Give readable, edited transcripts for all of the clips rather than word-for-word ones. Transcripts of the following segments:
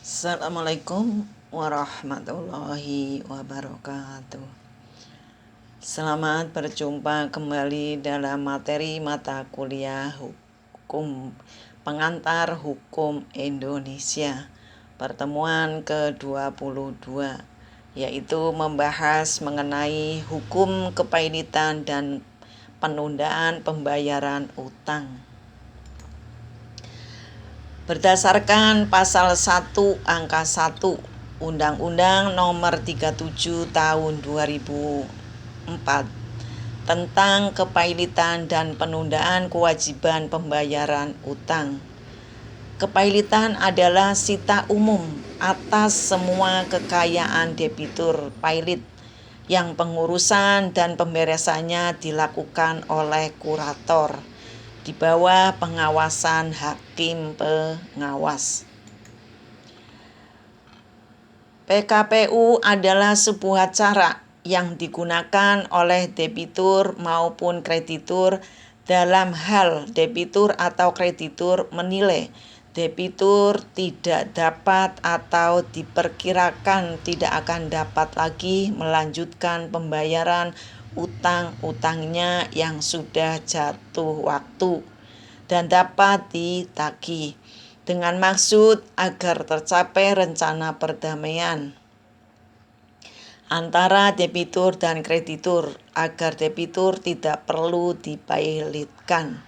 Assalamualaikum warahmatullahi wabarakatuh. Selamat berjumpa kembali dalam materi mata kuliah Hukum Pengantar Hukum Indonesia pertemuan ke-22, yaitu membahas mengenai hukum kepailitan dan penundaan pembayaran utang. Berdasarkan pasal 1 angka 1 Undang-Undang Nomor 37 Tahun 2004 tentang kepailitan dan penundaan kewajiban pembayaran utang. Kepailitan adalah sita umum atas semua kekayaan debitur pailit yang pengurusan dan pemberesannya dilakukan oleh kurator di bawah pengawasan hakim pengawas. PKPU adalah sebuah cara yang digunakan oleh debitur maupun kreditur dalam hal debitur atau kreditur menilai debitur tidak dapat atau diperkirakan tidak akan dapat lagi melanjutkan pembayaran utang-utangnya yang sudah jatuh waktu dan dapat ditagih, dengan maksud agar tercapai rencana perdamaian antara debitur dan kreditur agar debitur tidak perlu dipailitkan.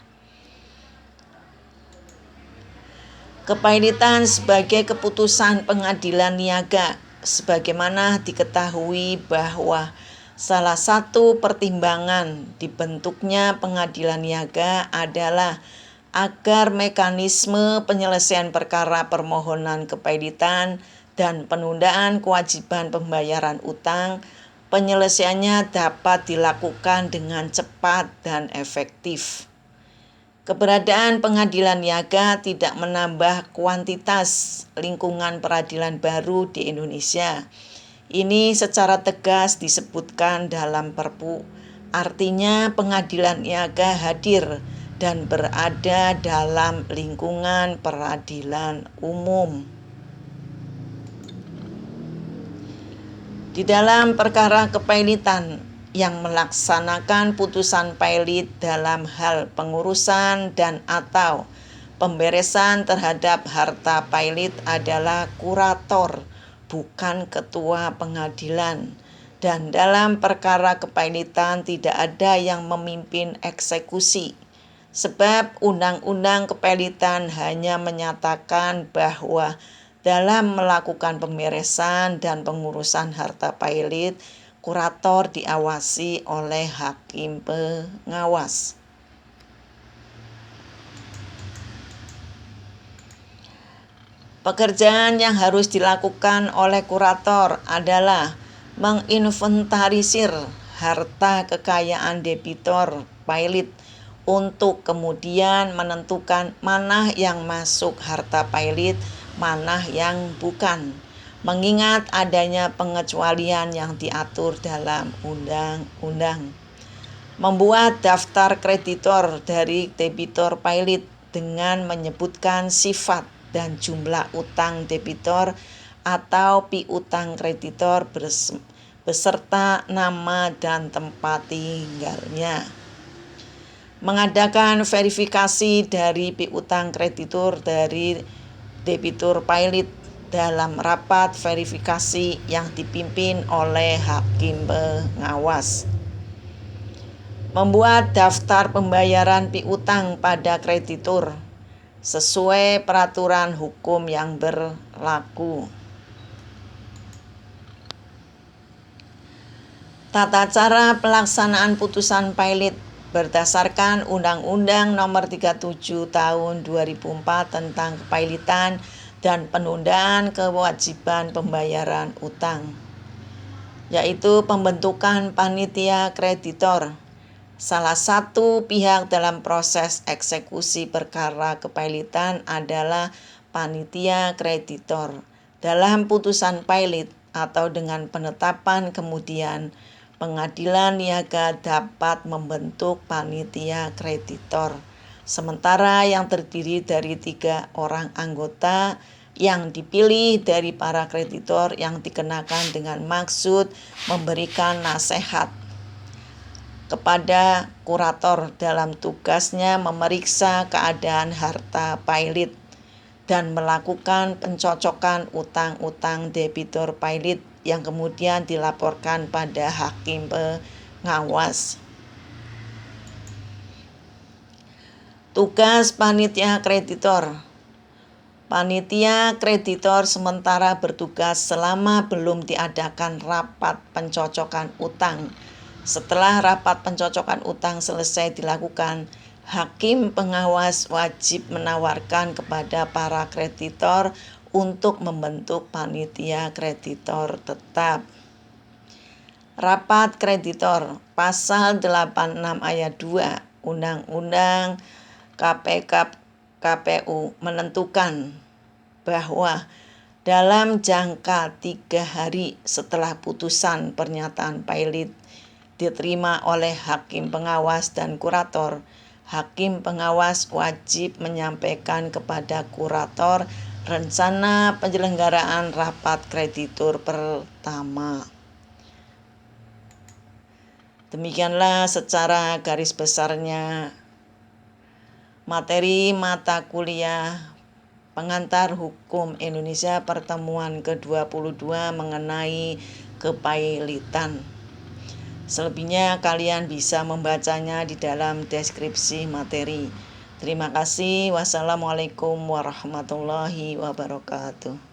Kepailitan sebagai keputusan pengadilan niaga, sebagaimana diketahui bahwa salah satu pertimbangan dibentuknya pengadilan niaga adalah agar mekanisme penyelesaian perkara permohonan kepailitan dan penundaan kewajiban pembayaran utang penyelesaiannya dapat dilakukan dengan cepat dan efektif. Keberadaan pengadilan niaga tidak menambah kuantitas lingkungan peradilan baru di Indonesia. Ini secara tegas disebutkan dalam Perpu. Artinya pengadilan niaga hadir dan berada dalam lingkungan peradilan umum. Di dalam perkara kepailitan yang melaksanakan putusan pailit dalam hal pengurusan dan atau pemberesan terhadap harta pailit adalah kurator, bukan ketua pengadilan. Dan dalam perkara kepailitan tidak ada yang memimpin eksekusi, sebab undang-undang kepailitan hanya menyatakan bahwa dalam melakukan pemberesan dan pengurusan harta pailit, kurator diawasi oleh hakim pengawas. Pekerjaan yang harus dilakukan oleh kurator adalah menginventarisir harta kekayaan debitor pailit untuk kemudian menentukan mana yang masuk harta pailit, mana yang bukan, mengingat adanya pengecualian yang diatur dalam undang-undang. Membuat daftar kreditor dari debitor pailit dengan menyebutkan sifat dan jumlah utang debitor atau piutang kreditor beserta nama dan tempat tinggalnya. Mengadakan verifikasi dari piutang kreditur dari debitur pailit dalam rapat verifikasi yang dipimpin oleh hakim pengawas. Membuat daftar pembayaran piutang pada kreditur sesuai peraturan hukum yang berlaku. Tata cara pelaksanaan putusan pailit berdasarkan Undang-Undang Nomor 37 Tahun 2004 tentang kepailitan dan penundaan kewajiban pembayaran utang, yaitu pembentukan panitia kreditor. Salah satu pihak dalam proses eksekusi perkara kepailitan adalah panitia kreditor. Dalam putusan pailit atau dengan penetapan kemudian, pengadilan niaga dapat membentuk panitia kreditor, sementara yang terdiri dari 3 orang anggota yang dipilih dari para kreditor yang dikenakan dengan maksud memberikan nasihat kepada kurator dalam tugasnya memeriksa keadaan harta pilot dan melakukan pencocokan utang-utang debitur pilot yang kemudian dilaporkan pada hakim pengawas. Tugas panitia kreditor. Panitia kreditor sementara bertugas selama belum diadakan rapat pencocokan utang. Setelah rapat pencocokan utang selesai dilakukan, hakim pengawas wajib menawarkan kepada para kreditor untuk membentuk panitia kreditor tetap. Rapat kreditor, pasal 86 ayat 2 Undang-Undang KPU menentukan bahwa dalam jangka 3 hari setelah putusan pernyataan pilot diterima oleh hakim pengawas dan kurator, hakim pengawas wajib menyampaikan kepada kurator rencana penyelenggaraan rapat kreditur pertama. Demikianlah secara garis besarnya materi mata kuliah pengantar hukum Indonesia pertemuan ke-22 mengenai kepailitan. Selebihnya kalian bisa membacanya di dalam deskripsi materi. Terima kasih. Wassalamualaikum warahmatullahi wabarakatuh.